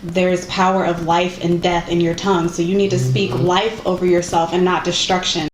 there's power of life and death in your tongue. So you need to speak life over yourself and not destruction.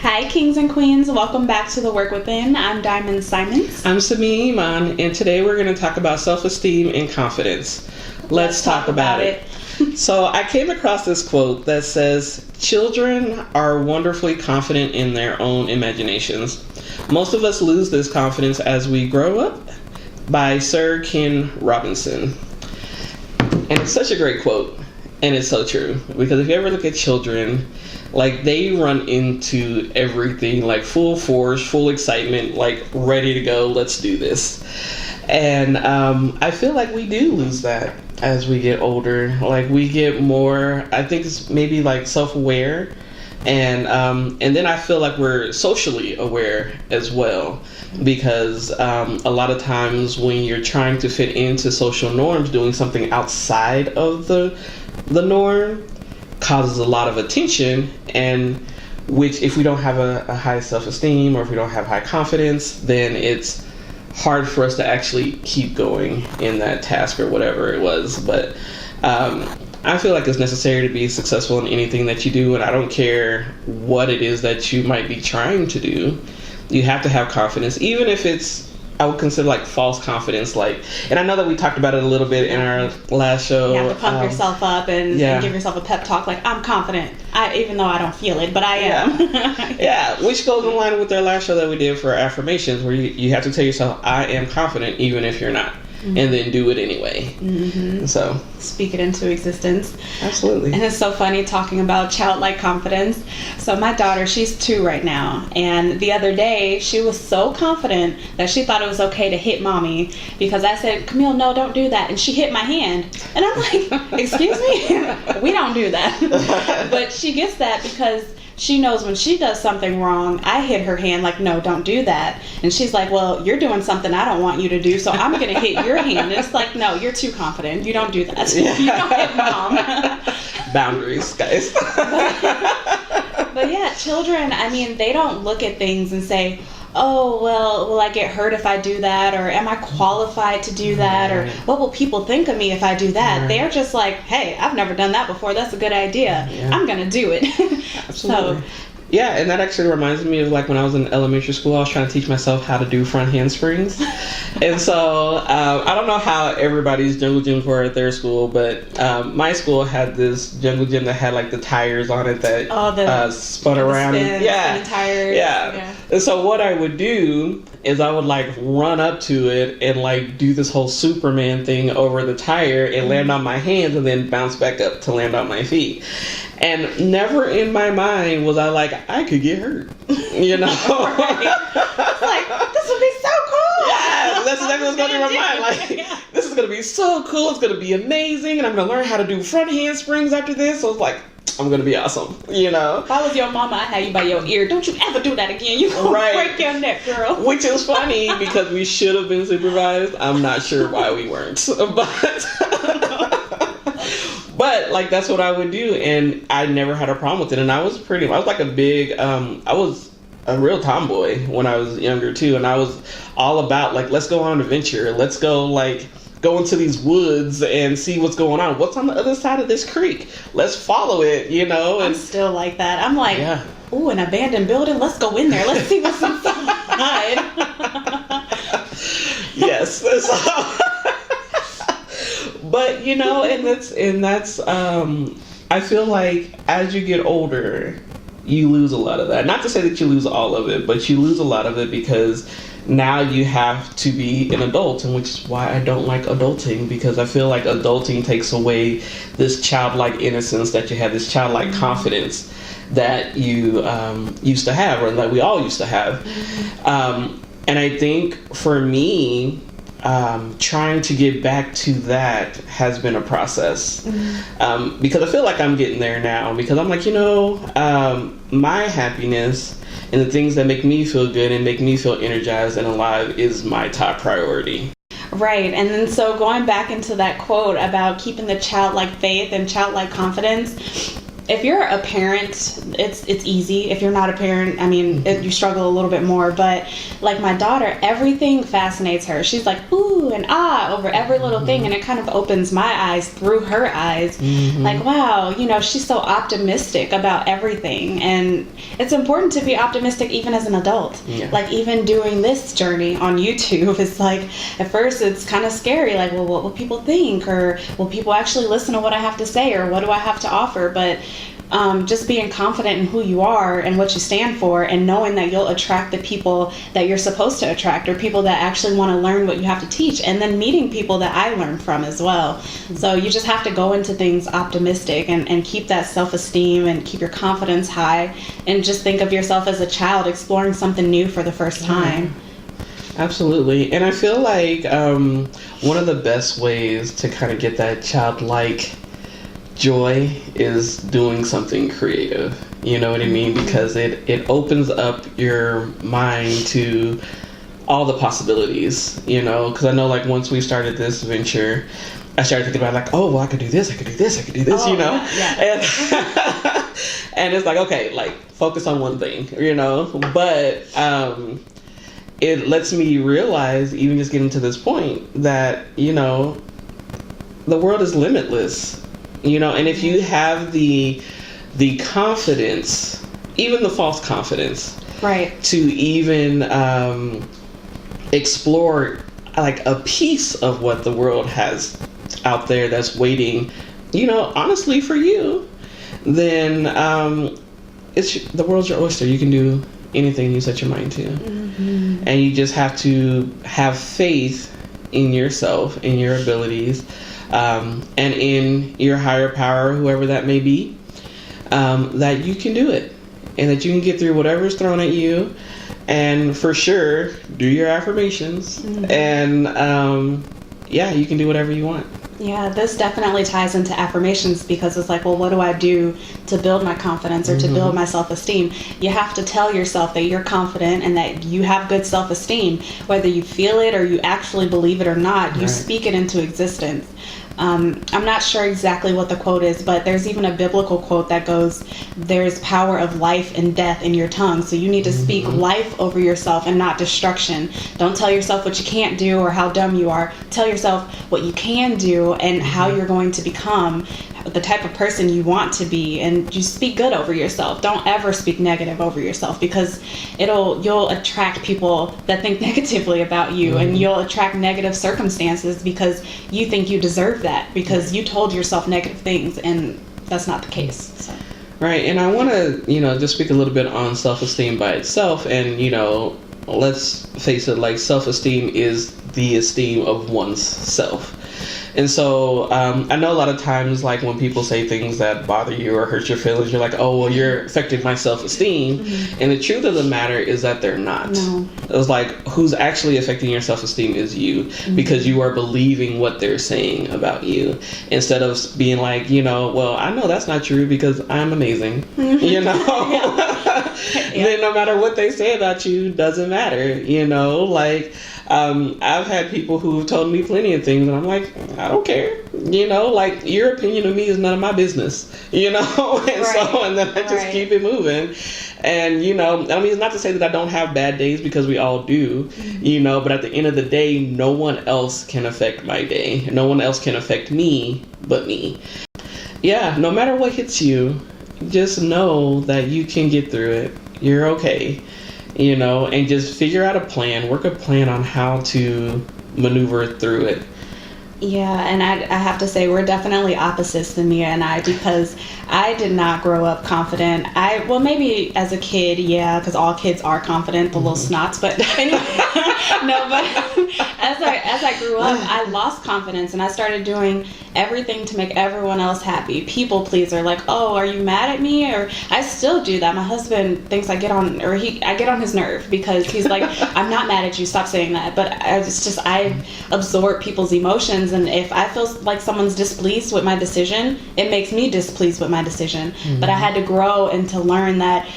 Hi, kings and queens. Welcome back to The Work Within. I'm Diamond Simons. I'm Sami Iman, and today we're going to talk about self-esteem and confidence. Let's talk about it. So I came across this quote that says, "Children are wonderfully confident in their own imaginations. Most of us lose this confidence as we grow up," by Sir Ken Robinson. And it's such a great quote, and it's so true. Because if you ever look at children, like, they run into everything, like, full force, full excitement, like, ready to go, let's do this. And I feel like we do lose that as we get older. Like, we get more, I think it's maybe, like, self-aware. And then I feel like we're socially aware as well. Because a lot of times when you're trying to fit into social norms, doing something outside of the norm causes a lot of attention, and which, if we don't have a high self-esteem or if we don't have high confidence, then it's hard for us to actually keep going in that task or whatever it was. But I feel like it's necessary to be successful in anything that you do, and I don't care what it is that you might be trying to do. You have to have confidence, even if it's, I would consider, like, false confidence. Like, and I know that we talked about it a little bit in our last show. You have to pump yourself up and give yourself a pep talk. Like, I'm confident, even though I don't feel it, but I am. Yeah, which goes in line with our last show that we did for affirmations, where you have to tell yourself, I am confident, even if you're not. Mm-hmm. And then do it anyway. Mm-hmm. So speak it into existence. Absolutely. And it's so funny talking about childlike confidence. So my daughter, she's 2 right now, and the other day she was so confident that she thought it was okay to hit mommy because I said, "Camille, no, don't do that," and she hit my hand, and I'm like, "Excuse me, we don't do that." But she gets that because she knows when she does something wrong, I hit her hand like, "No, don't do that." And she's like, "Well, you're doing something I don't want you to do, so I'm going to hit your hand." And it's like, "No, you're too confident. You don't do that. You don't hit mom." Boundaries, guys. But yeah, children, I mean, they don't look at things and say, "Oh, well, will I get hurt if I do that? Or am I qualified to do that? Or what will people think of me if I do that?" Right. They're just like, "Hey, I've never done that before. That's a good idea. Yeah. I'm going to do it." Absolutely. So, yeah, and that actually reminds me of, like, when I was in elementary school, I was trying to teach myself how to do front handsprings. And so I don't know how everybody's jungle gyms were at their school, but my school had this jungle gym that had, like, the tires on it that spun around. The tires. Yeah. And so what I would do is I would, like, run up to it and, like, do this whole Superman thing over the tire and land on my hands and then bounce back up to land on my feet. And never in my mind was I like, I could get hurt, you know? Right. It's like, this would be so cool. Yeah, that's exactly what's going through my mind. Like, this is going to be so cool. It's going to be amazing. And I'm going to learn how to do front handsprings after this. So it's like, I'm going to be awesome, you know? If I was your mama, I'd have you by your ear. Don't you ever do that again. You're going to break your neck, girl. Which is funny because we should have been supervised. I'm not sure why we weren't. But, like, that's what I would do, and I never had a problem with it. And I was like a big, I was a real tomboy when I was younger, too. And I was all about, like, let's go on an adventure. Let's go, like, go into these woods and see what's going on. What's on the other side of this creek? Let's follow it, you know? And I'm still like that. I'm like, ooh, an abandoned building? Let's go in there. Let's see what's inside. Yes. But, you know, and that's I feel like as you get older, you lose a lot of that. Not to say that you lose all of it, but you lose a lot of it because now you have to be an adult, and which is why I don't like adulting, because I feel like adulting takes away this childlike innocence that you have, this childlike confidence that you used to have, or that we all used to have. And I think for me, trying to get back to that has been a process. Because I feel like I'm getting there now, because I'm like, my happiness and the things that make me feel good and make me feel energized and alive is my top priority. Right. And then so going back into that quote about keeping the childlike faith and childlike confidence, if you're a parent, it's easy. If you're not a parent, I mean, you struggle a little bit more. But like my daughter, everything fascinates her. She's like, ooh and ah over every little thing. And it kind of opens my eyes through her eyes. Like, wow, she's so optimistic about everything. And it's important to be optimistic even as an adult. Yeah. Like even doing this journey on YouTube, it's like, at first it's kind of scary. Like, well, what will people think? Or will people actually listen to what I have to say? Or what do I have to offer? But just being confident in who you are and what you stand for, and knowing that you'll attract the people that you're supposed to attract, or people that actually want to learn what you have to teach, and then meeting people that I learned from as well. So you just have to go into things optimistic and keep that self-esteem and keep your confidence high, and just think of yourself as a child exploring something new for the first time. Absolutely. And I feel like one of the best ways to kind of get that childlike joy is doing something creative. You know what I mean? Because it opens up your mind to all the possibilities, because I know, like, once we started this venture, I started thinking about, like, oh, well, I could do this, I could do this, I could do this, Yeah. And it's like, okay, like, focus on one thing, but it lets me realize, even just getting to this point, that the world is limitless. And if you have the confidence, even the false confidence, right, to even explore like a piece of what the world has out there that's waiting, honestly for you, then the world's your oyster. You can do anything you set your mind to. And you just have to have faith in yourself, in your abilities, and in your higher power, whoever that may be, that you can do it, and that you can get through whatever's thrown at you, and for sure do your affirmations, and you can do whatever you want. Yeah, this definitely ties into affirmations, because it's like, well, what do I do to build my confidence or to build my self-esteem? You have to tell yourself that you're confident and that you have good self-esteem. Whether you feel it or you actually believe it or not, you speak it into existence. I'm not sure exactly what the quote is, but there's even a biblical quote that goes, there's power of life and death in your tongue. So you need to speak life over yourself and not destruction. Don't tell yourself what you can't do or how dumb you are. Tell yourself what you can do and how you're going to become the type of person you want to be, and you speak good over yourself. Don't ever speak negative over yourself, because you'll attract people that think negatively about you, and you'll attract negative circumstances because you think you deserve that, because you told yourself negative things, and that's not the case. So. Right. And I want to just speak a little bit on self-esteem by itself, and let's face it, like, self-esteem is the esteem of one's self. And so I know a lot of times, like, when people say things that bother you or hurt your feelings, you're like, oh, well, you're affecting my self-esteem. And the truth of the matter is that they're not. No. It's like, who's actually affecting your self-esteem is you, because you are believing what they're saying about you, instead of being like, well, I know that's not true because I'm amazing, Then no matter what they say about you, doesn't matter, like, I've had people who've told me plenty of things, and I'm like, I don't care, like, your opinion of me is none of my business, and and then I just keep it moving. And, I mean, it's not to say that I don't have bad days, because we all do, but at the end of the day, no one else can affect my day. No one else can affect me but me. Yeah, no matter what hits you, just know that you can get through it. You're okay. And just figure out a plan, work a plan on how to maneuver through it. Yeah, and I have to say we're definitely opposites than Mia and I, because I did not grow up confident. Well, maybe as a kid, yeah, because all kids are confident, the little snots. But anyway, no. But as I grew up, I lost confidence, and I started doing everything to make everyone else happy. People pleaser, like, oh, are you mad at me? Or I still do that. My husband thinks I get on his nerve, because he's like, I'm not mad at you. Stop saying that. But I absorb people's emotions. And if I feel like someone's displeased with my decision, it makes me displeased with my decision. Mm-hmm. But I had to grow and to learn that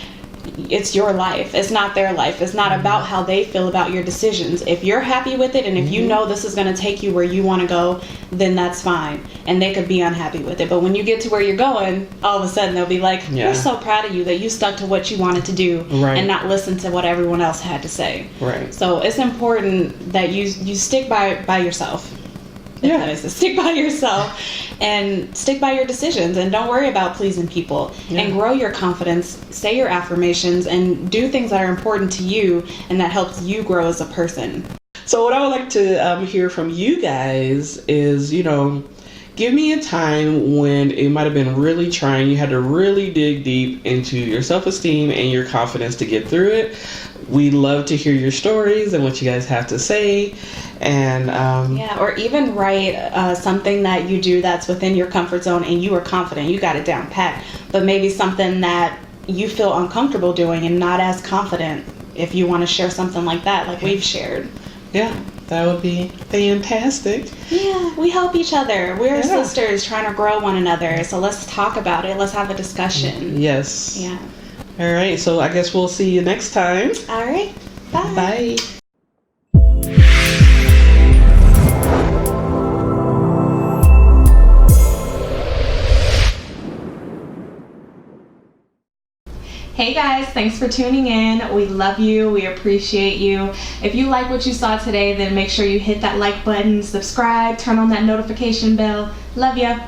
it's your life. It's not their life. It's not about how they feel about your decisions. If you're happy with it, and if you know this is going to take you where you want to go, then that's fine. And they could be unhappy with it. But when you get to where you're going, all of a sudden they'll be like, we're so proud of you that you stuck to what you wanted to do, and not listen to what everyone else had to say. Right. So it's important that you stick by yourself. Yeah. Stick by yourself and stick by your decisions, and don't worry about pleasing people, and grow your confidence, say your affirmations, and do things that are important to you and that helps you grow as a person. So what I would like to hear from you guys is, give me a time when it might have been really trying. You had to really dig deep into your self-esteem and your confidence to get through it. We love to hear your stories and what you guys have to say. And or even write something that you do that's within your comfort zone and you are confident, you got it down pat. But maybe something that you feel uncomfortable doing and not as confident, if you want to share something like that, like we've shared. Yeah, that would be fantastic. Yeah, we help each other. We're sisters trying to grow one another. So let's talk about it. Let's have a discussion. Yes. Yeah. All right. So I guess we'll see you next time. All right. Bye. Bye. Hey guys, thanks for tuning in. We love you. We appreciate you. If you like what you saw today, then make sure you hit that like button, subscribe, turn on that notification bell. Love ya.